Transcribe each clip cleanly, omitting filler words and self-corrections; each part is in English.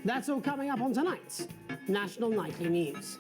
That's all coming up on tonight's National Nightly News.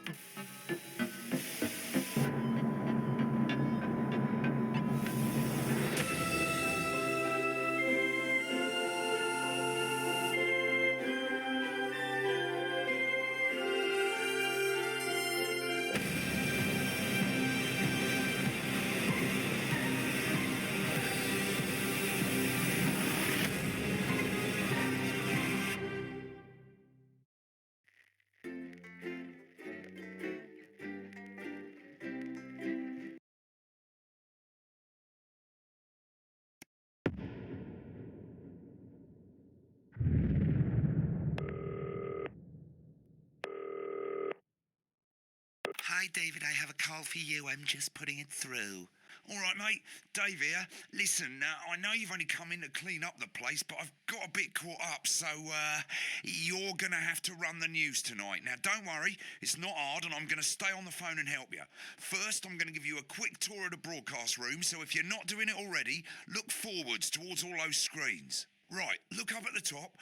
Hi, David, I have a call for you. I'm just putting it through. All right, mate. Dave here. Listen, I know you've only come in to clean up the place, but I've got a bit caught up, so you're going to have to run the news tonight. Now, don't worry. It's not hard, and I'm going to stay on the phone and help you. First, I'm going to give you a quick tour of the broadcast room, so if you're not doing it already, look forwards towards all those screens. Right, look up at the top.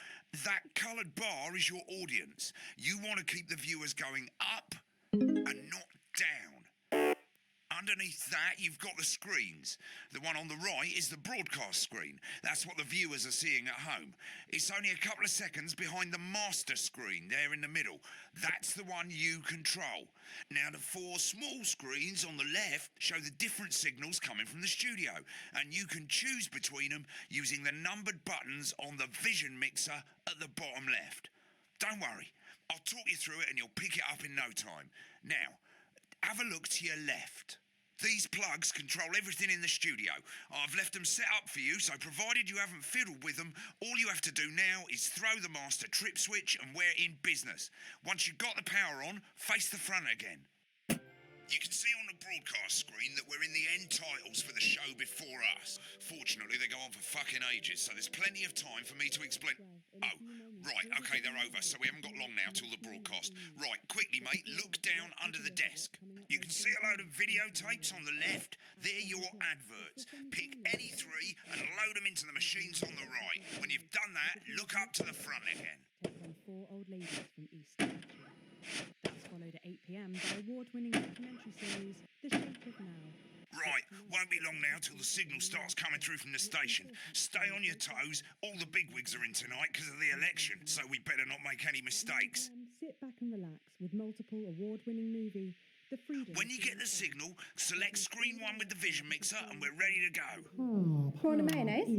That coloured bar is your audience. You want to keep the viewers going up and not down. Underneath that, you've got the screens. The one on the right is the broadcast screen. That's what the viewers are seeing at home. It's only a couple of seconds behind the master screen there in the middle. That's the one you control. Now, the four small screens on the left show the different signals coming from the studio, and you can choose between them using the numbered buttons on the vision mixer at the bottom left. Don't worry, I'll talk you through it and you'll pick it up in no time. Now, have a look to your left. These plugs control everything in the studio. I've left them set up for you, so provided you haven't fiddled with them, all you have to do now is throw the master trip switch and we're in business. Once you've got the power on, face the front again. You can see on the broadcast screen that we're in the end titles for the show before us. Fortunately, they go on for fucking ages, so there's plenty of time for me to explain. Oh, right, okay, they're over, so we haven't got long now till the broadcast. Right, quickly, mate, look down under the desk. You can see a load of videotapes on the left. They're your adverts. Pick any three and load them into the machines on the right. When you've done that, look up to the front again. On four old ladies from East Yorkshire. That's followed at 8 p.m. by award-winning documentary series The Shape of Now. Right, won't be long now till the signal starts coming through from the station. Stay on your toes. All the bigwigs are in tonight because of the election, so we better not make any mistakes. Sit back and relax with multiple award-winning movie The Freedom. When you get the signal, select screen 1 with the vision mixer and we're ready to go. Oh, Prawn and mayonnaise?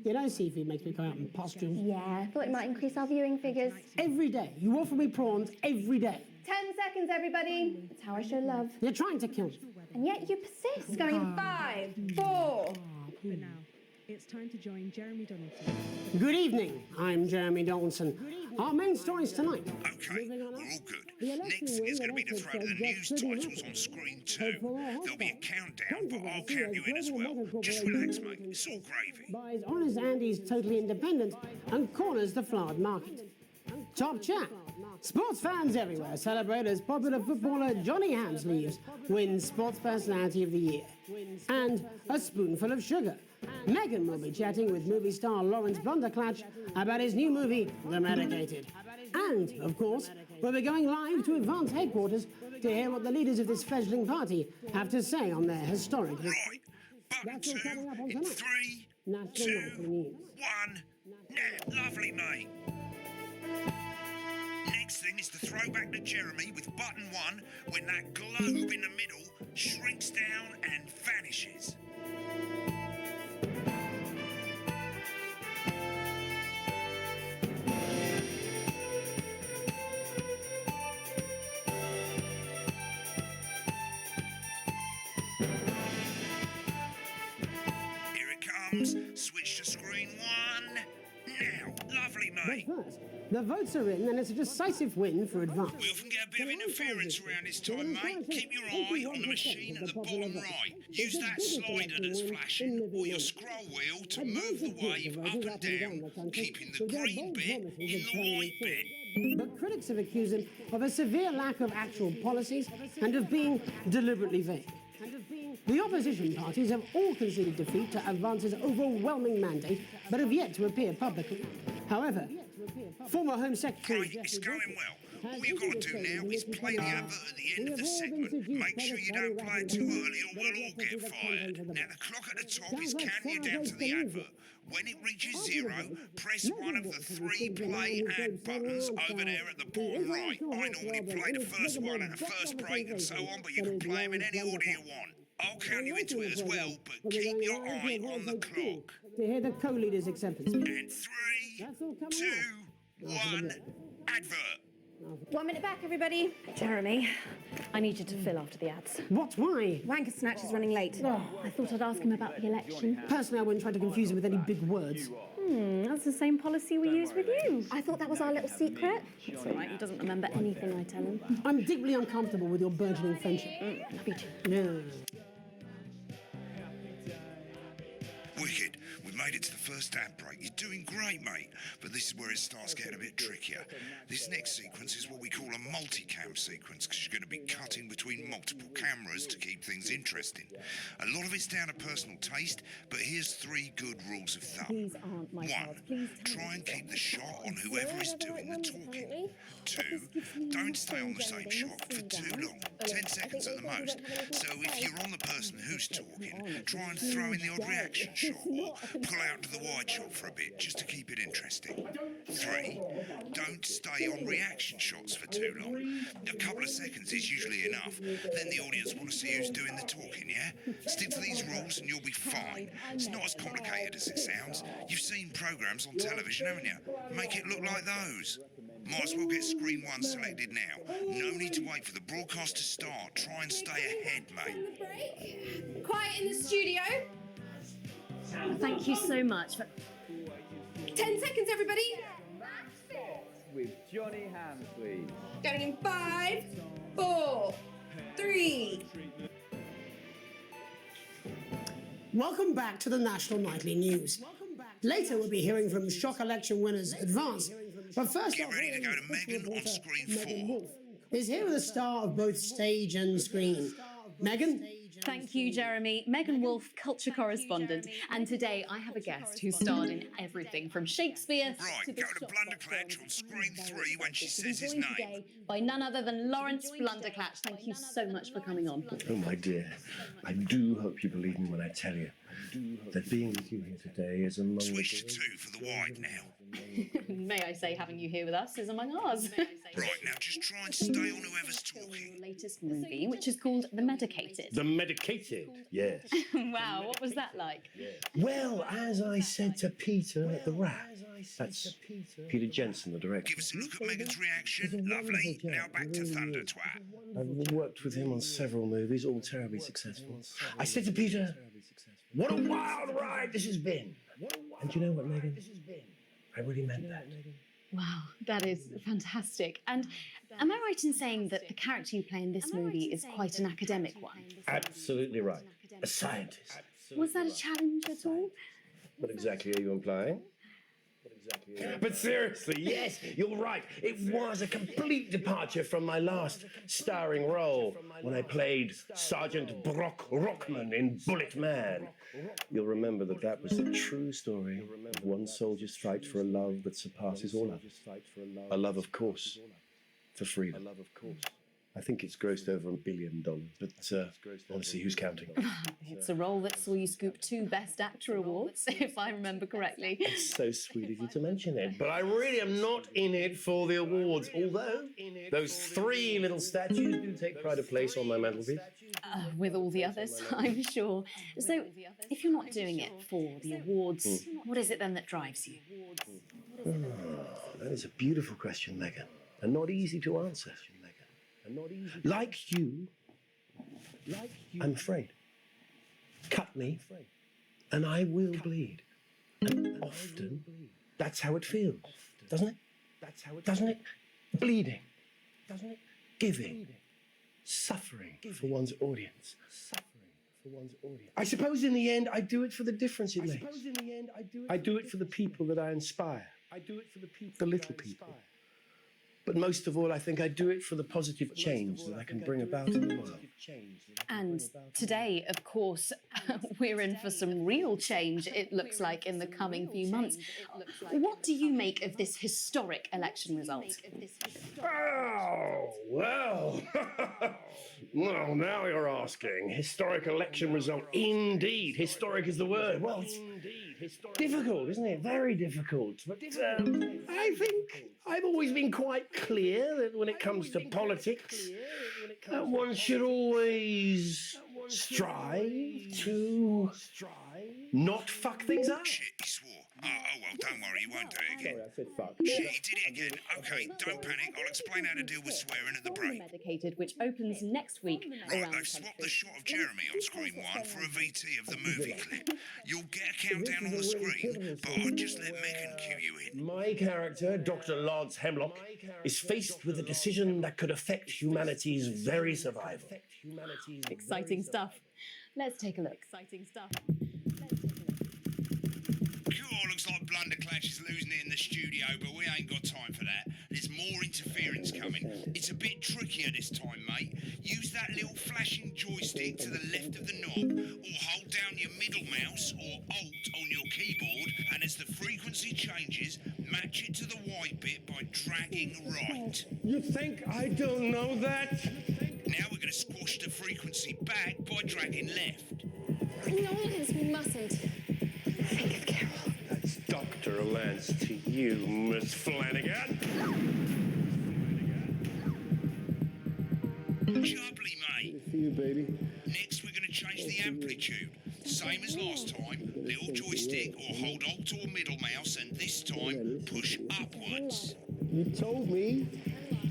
You know, seafood makes me come out in pustules. Yeah, I thought it might increase our viewing figures. Every day. You offer me prawns every day. 10 seconds, everybody. That's how I show love. You're trying to kill me. And yet you persist. Going in 5, 4. But now, it's time to join Jeremy Donaldson. Good evening. I'm Jeremy Donaldson. Our main stories tonight. Okay, we're all good. Next is going to be to throw to the news titles on screen 2. There'll be a countdown, but I'll count you in as well. Just relax, mate. It's all gravy. Buys Honest Andy's Totally Independent and corners the flowered market. Top chat. Sports fans everywhere celebrate as popular footballer Johnny Hamsleeves wins Sports Personality of the Year. And a spoonful of sugar. Meghan will be chatting with movie star Lawrence Blunderclatch about his new movie, The Medicated. And, of course, we'll be going live to Advance headquarters to hear what the leaders of this fledgling party have to say on their historic... Right, button 2 in 3, 2, 1, now, lovely, mate. Next thing is to throw back to Jeremy with button 1 when that globe in the middle shrinks down and vanishes. Here it comes. Switch to screen 1. Now, lovely, mate. But first, the votes are in and it's a decisive win for Advance. We often get a bit of interference around this time, mate. Keep your eye on the machine at the bottom right. Use that slider that's flashing or your scroll wheel to move the wave up and down, keeping the green bit in the white bit. But critics have accused him of a severe lack of actual policies and of being deliberately vague. The opposition parties have all conceded defeat to Advance's overwhelming mandate, but have yet to appear publicly. However, former Home Secretary... Right, it's going well. All you've got to do now is play the advert at the end of the segment. Make sure you don't play it too early or we'll all get fired. Now, the clock at the top is counting you down to the advert. When it reaches 0, press one of the 3 play ad buttons over there at the bottom right. I normally play the first one and the first break and so on, but you can play them in any order you want. I'll count you into it as well, but keep your eye on the clock. To hear the co-leader's acceptance. And 3, 2, 1, advert. 1 minute back, everybody. Jeremy, I need you to fill after the ads. What? Why? Wanker Snatch is running late. I thought I'd ask him about the election. Personally, I wouldn't try to confuse him with any big words. That's the same policy we use with you. I thought that was our little secret. It's all right, he doesn't remember anything I tell him. I'm deeply uncomfortable with your burgeoning friendship. Me too. No. Wicked. We've made it to the first ad break. You're doing great, mate. But this is where it starts getting a bit trickier. This next sequence is what we call a multicam sequence, because you're going to be cutting between multiple cameras to keep things interesting. A lot of it's down to personal taste, but here's 3 good rules of thumb. These aren't my 1. cards. Please tell Try me. and keep the shot on whoever is doing the talking. 2. Don't stay on the same shot for too long. 10 seconds at the most. So if you're on the person who's talking, try and throw in the odd reaction shot or pull out to the wide shot for a bit just to keep it interesting. 3. Don't stay on reaction shots for too long. A couple of seconds is usually enough. Then the audience want to see who's doing the talking, yeah? Stick to these rules and you'll be fine. It's not as complicated as it sounds. You've seen programmes on television, haven't you? Make it look like those. Might as well get screen 1 selected now. No need to wait for the broadcast to start. Try and stay ahead, mate. Quiet in the studio. Thank you so much. 10 seconds, everybody. With Johnny Hamsley. Going in 5, 4, 3. Welcome back to the National Nightly News. Later, we'll be hearing from shock election winners Advance. But first, Get ready to go to Megan on screen 4. Is here with a star of both stage and screen. Megan? Thank you, Jeremy. Megan Wolf, culture correspondent. And today I have a guest who starred in everything from Shakespeare Right, to the go to Blunderclatch on screen 3 when she says his joined name. today by none other than Lawrence Blunderclatch. Thank you so much for coming on. Oh, my dear, I do hope you believe me when I tell you that being with you here today is among Switch to 2 for the wide now. May I say, having you here with us is among ours. Right, now just try and stay on whoever's Your talking. latest movie, which is called The Medicated. The medicated, yes. Wow, what was that like? Well, as I said to Peter at the Rat, that's Peter Jensen, the director. Give us a look at Megan's reaction. Lovely. Now back to Thunder Twat. I've worked with him on several movies, all terribly successful. I said to Peter, what a wild ride this has been. And you know what, Megan? I really meant that. Wow, that is fantastic. And am I right in saying that the character you play in this movie is quite an academic one? Absolutely right. A scientist. Was that a challenge at all? What exactly are you implying? But seriously, yes, you're right. It was a complete departure from my last starring role when I played Sergeant Brock Rockman in Bullet Man. You'll remember that that was the true story of one soldier's fight for a love that surpasses all others. A love, of course, for freedom. I think it's grossed over $1 billion, but honestly, who's counting? It's a role that saw you scoop 2 Best Actor awards, if I remember correctly. It's so sweet of you to mention it, but I really am not in it for the awards, although those 3 little statues do take pride of place on my mantelpiece. With all the others, I'm sure. So, if you're not doing it for the awards, what is it then that drives you? That is a beautiful question, Megan, and not easy to answer. Like you, I'm afraid. Cut me, and I will bleed. And often, that's how it feels, doesn't it? Doesn't it? Bleeding, doesn't it? Giving, suffering for one's audience. I suppose in the end, I do it for the difference it makes. I do it for the people that I inspire. The little people. But most of all, I think I do it for the positive change that I can bring about in the world. And today, of course, we're in for some real change, it looks like, in the coming few months. What do you make of this historic election result? Oh, well. Well, now you're asking. Historic election result. Indeed. Historic is the word. Well, it's difficult, isn't it? Very difficult. But I think I've always been quite clear that when it comes to politics, one should always strive to not fuck things up. Shit, he swore. Oh, well, don't worry, he won't do it again. Sorry, I said fuck. Shit, he did it again. Okay, don't panic. I'll explain how to deal with swearing at the break. Medicated, which opens next week. Right, they've swapped the shot of Jeremy on screen 1 for a VT of the movie clip. You'll get a countdown on the screen, but I'll just let Megan cue you in. My character, Dr. Lance Hemlock, is faced with a decision that could affect humanity's very survival. Exciting stuff. Let's take a look. Exciting stuff. Cool, looks like Blunderclatch is losing it in the studio, but we ain't got time for that. There's more interference coming. It's a bit trickier this time, mate. Use that little flashing joystick to the left of the knob, or hold down your middle mouse or Alt on your keyboard, and as the frequency changes, match it to the white bit by dragging right. You think I don't know that? Now we're going to squash the frequency back by dragging left. No, we mustn't. Think of Carol. That's Dr. Lance to you, Miss Flanagan. Jubbly, mate. For you, baby. Next, we're going to change the amplitude. Same as last time, little joystick or hold Alt or middle mouse, and this time, push upwards. You told me,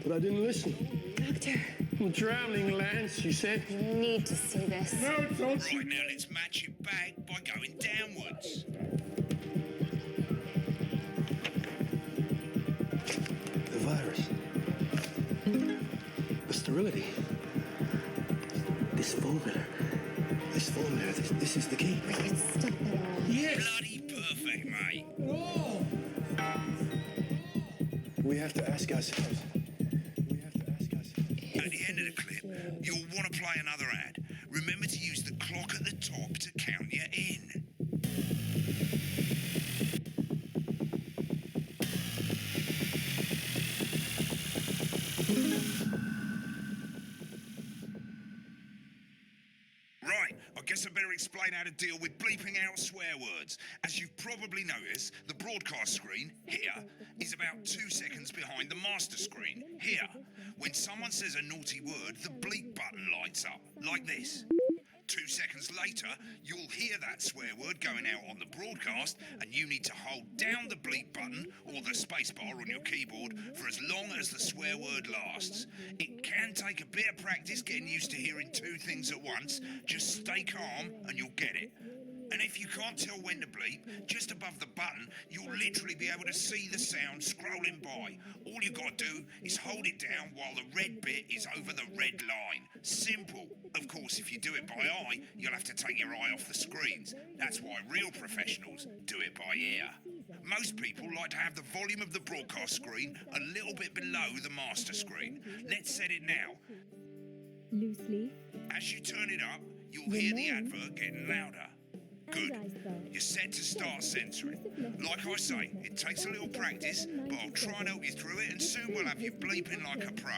but I didn't listen. Doctor, I'm drowning, Lance, you said. you need to see this. No, don't. Right, now let's match it back by going downwards. The virus. The sterility. This formula, this is the key. We can stop it all. Yes! Bloody perfect, mate. We have to ask ourselves. At the end of the clip, you'll want to play another ad. Remember to use the clock at the top to count you in. Right, I guess I better explain how to deal with bleeping out swear words. As you've probably noticed, the broadcast screen, here, is about 2 seconds behind the master screen, here. When someone says a naughty word, the bleep button lights up, like this. 2 seconds later, you'll hear that swear word going out on the broadcast, and you need to hold down the bleep button or the spacebar on your keyboard for as long as the swear word lasts. It can take a bit of practice getting used to hearing 2 things at once. Just stay calm and you'll get it. And if you can't tell when to bleep, just above the button, you'll literally be able to see the sound scrolling by. All you got to do is hold it down while the red bit is over the red line. Simple. Of course, if you do it by eye, you'll have to take your eye off the screens. That's why real professionals do it by ear. Most people like to have the volume of the broadcast screen a little bit below the master screen. Let's set it now. Loose leaf. As you turn it up, you'll hear the advert getting louder. Good. You're set to start censoring. Like I say, it takes a little practice, but I'll try and help you through it, and soon we'll have you bleeping like a pro.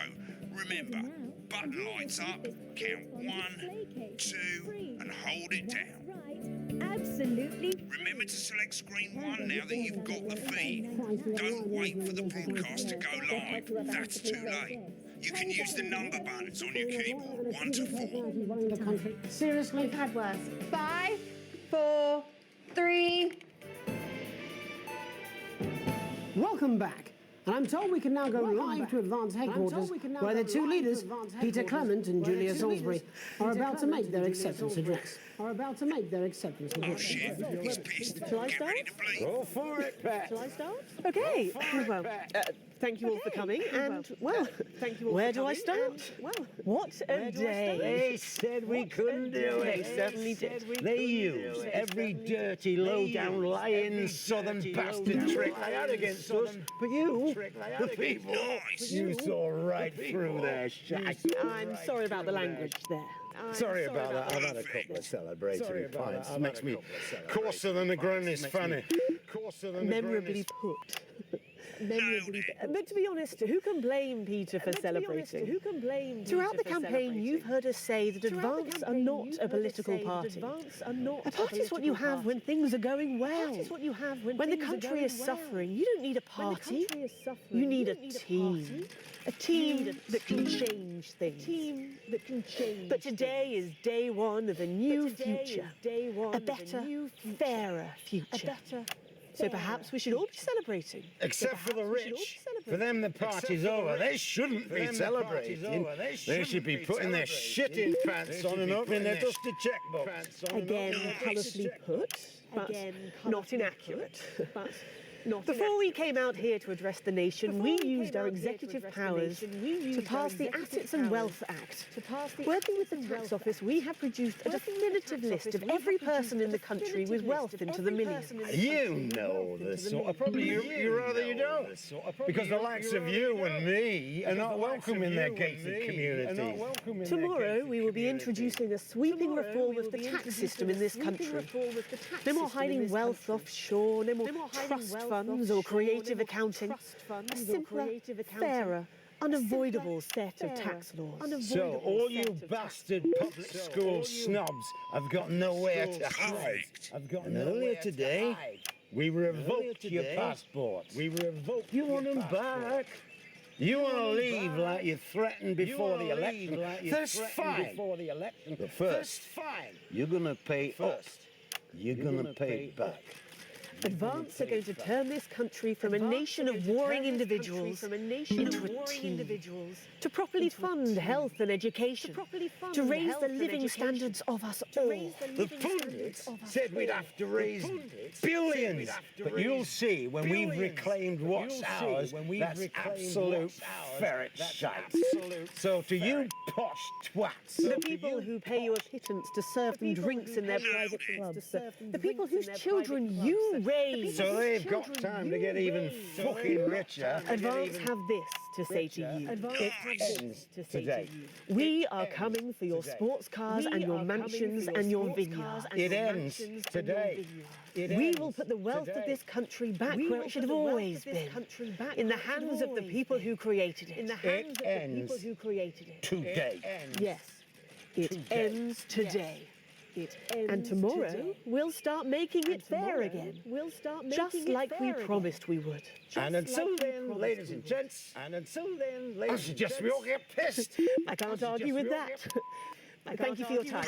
Remember, button lights up, count 1, 2, and hold it down. Absolutely. Remember to select screen 1 now that you've got the feed. Don't wait for the broadcast to go live. That's too late. You can use the number buttons on your keyboard, 1 to 4. Seriously? Bad words. 5, 4, 3. Welcome back. And I'm told we can now go live to Advance Headquarters, where the 2 leaders, Peter Clement and Julia Salisbury, are about to make their acceptance address. are about to make their acceptance Oh address. shit, he's pissed. Shall I Get start? ready to bleed. Go for it, Pat. Shall I start? Okay. Well, thank you all for coming. And, well, Thank you all where for do I coming, start? and, well, What a day. They said we couldn't do They it. certainly did. They used every dirty, low-down, lying southern bastard trick they had against us. But you, the people, Nice. you saw right through their shite. I'm sorry about the language there. Sorry about that. I've had a couple of celebratory pints. Makes me coarser than the Granny's fanny. Coarser than the Memorably Granny's... put. Nailed it. But to be honest, who can blame Peter for celebrating? Who can blame Throughout the campaign, you've heard us say that Advance are not a political party. A party is what you have when things are going well. When the country is suffering, you don't need a party. You need a team. A team that can change things. But today is day one of a new future. A better, fairer future. So perhaps we should all be celebrating. Except for the rich. For them, the party's over. They shouldn't be celebrating. They should be putting their shitting pants on and opening their dusty checkbooks. Again, colourfully put, but not inaccurate. Before we came out here to address the nation, we used our executive powers to pass the Assets and Wealth Act. Working with the tax office, we have produced a definitive list of every person in the country with wealth into the millions. You know the sort of... Probably you rather you don't. Because the likes of you and me are not welcome in their gated communities. Tomorrow, we will be introducing a sweeping reform of the tax system in this country. No more hiding wealth offshore, no more trust funds or creative accounting. A simpler, fairer, unavoidable set of tax laws. So all you bastard public school snobs have got nowhere to hide. And earlier today, we revoked your passports. You want them back? You want to leave like you threatened before the election? That's fine. But first, you're going to pay us. You're going to pay back. Advance are going to turn this country from a nation of warring individuals into a team. To properly fund health and education. To raise the living standards of us all. The pundits said we'd have to raise billions. But you'll see when we've reclaimed what's ours, that's absolute ferret shite. So to you posh twats. The people who pay you a pittance to serve them drinks in their private clubs. The people whose children you raise. So they've got time to get even fucking richer. Advance have this to say to you. It ends today. We are coming for your sports cars and your mansions and your vineyards. It ends today. We will put the wealth of this country back where it should have always been. In the hands of the people who created it. It ends today. Yes, it ends today. And tomorrow, we'll start making it fair again. Just like we promised we would. And until then, ladies and gents, I suggest we all get pissed. I can't argue with that. Thank you for your time.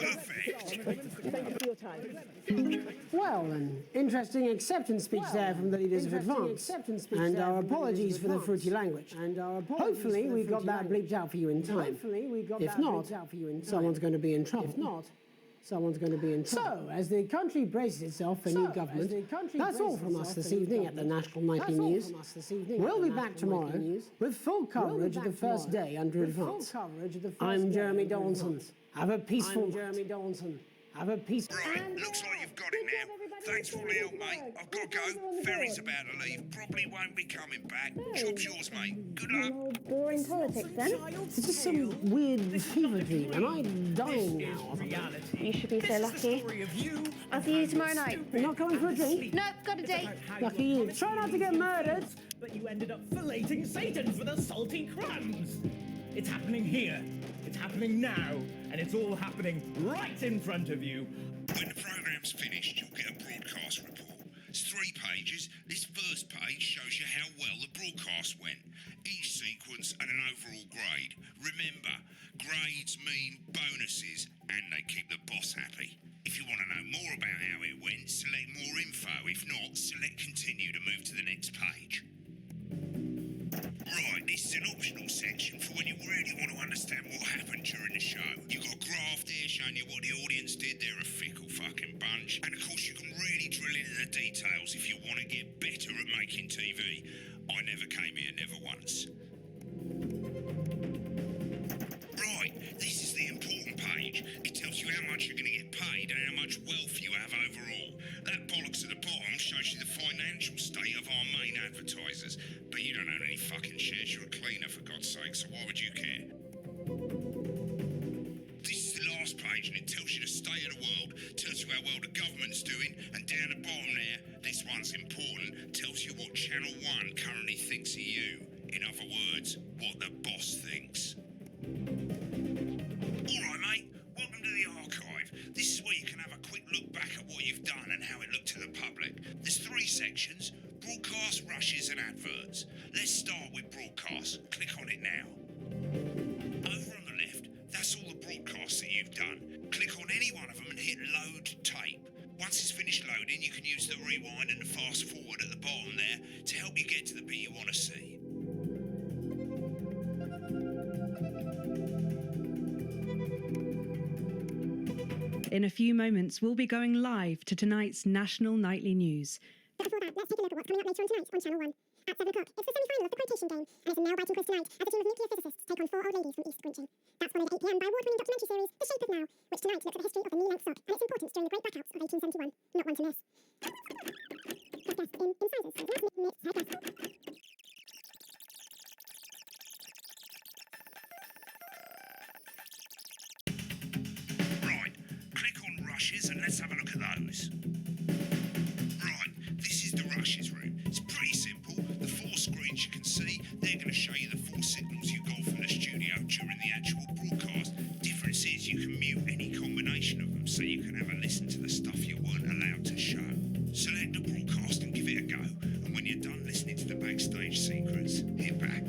Well, an interesting acceptance speech there from the leaders of Advance, and our apologies for the fruity language. Hopefully we got that bleeped out for you in time. If not, someone's going to be in trouble. So, as the country braces itself for new government, that's all from us this evening at the National Nightly News. We'll be back tomorrow with full coverage of the first day under Advance. I'm Jeremy Donaldson. Have a peaceful night. Right, looks like you've got it now. Thanks for all the help, mate. I've got to go. Ferry's about to leave. Probably won't be coming back. Job's yours, mate. Good luck. Boring politics then. It's just some weird fever dream. Am I dying now? You should be so lucky. I'll see you tomorrow night. You're not going for a drink? No, got a date. Lucky you. Try not to get murdered. But you ended up filleting Satan for the salty crumbs. It's happening here. It's happening now. And it's all happening right in front of you. When the programme's finished, you'll get a broadcast report. It's 3 pages. This first page shows you how well the broadcast went. Each sequence and an overall grade. Remember, grades mean bonuses, and they keep the boss happy. If you want to know more about how it went, select more info. If not, select continue to move to the next page. Right, this is an optional section for when you really want to understand what happened during the show. You've got a graph there showing you what the audience did. They're a fickle details if you want to get better at making TV. I never came here, never once. Right, this is the important page. It tells you how much you're going to get paid and how much wealth you have overall. That bollocks at the bottom shows you the financial state of our main advertisers. But you don't own any fucking shares, you're a cleaner for God's sake, so why would you care? This is the last page and it tells you the state of the world, tells you how well the government's doing, and down the bottom there, this one's important, tells you what Channel 1 currently thinks of you. In other words, what the boss thinks. Alright mate, welcome to the archive. This is where you can have a quick look back at what you've done and how it looked to the public. There's 3 sections: broadcast, rushes and adverts. Let's start with broadcast. Click on it now. Over on the left, that's all the broadcasts that you've done. Click on any one of them and hit load tape. Once it's finished loading, you can use the rewind and the fast forward at the bottom there to help you get to the bit you want to see. In a few moments, we'll be going live to tonight's national nightly news. But before that, let's take a look at what's coming up later on tonight on Channel 1. At 7 o'clock, it's the semi-final of the quotation game, and it's a nail-biting quiz tonight as a team of nuclear physicists take on 4 old ladies from East Grinching. That's followed at 8 p.m. by award-winning documentary series The Shape of Now, which tonight looks at the history of the knee-length sock and its importance during the Great Blackouts of 1871. Not one to miss. Let's guess in Incisors. Head guess. Right, click on rushes and let's have a look at those. Right, this is the rushes room. It's pretty simple. The 4 screens you can see, they're going to show you the 4 signals you got from the studio during the actual broadcast. Difference is you can mute any combination of them so you can have a listen to the stuff you weren't allowed to show. Select the broadcast and give it a go. And when you're done listening to the backstage secrets, hit back.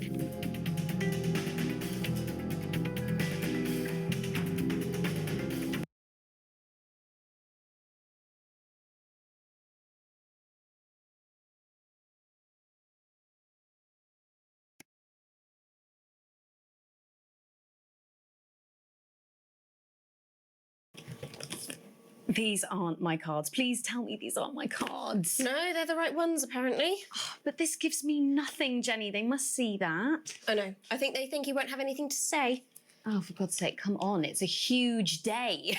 These aren't my cards. Please tell me these aren't my cards. No, they're the right ones, apparently. But this gives me nothing, Jenny. They must see that. Oh, no. I think they think you won't have anything to say. Oh, for God's sake, come on. It's a huge day.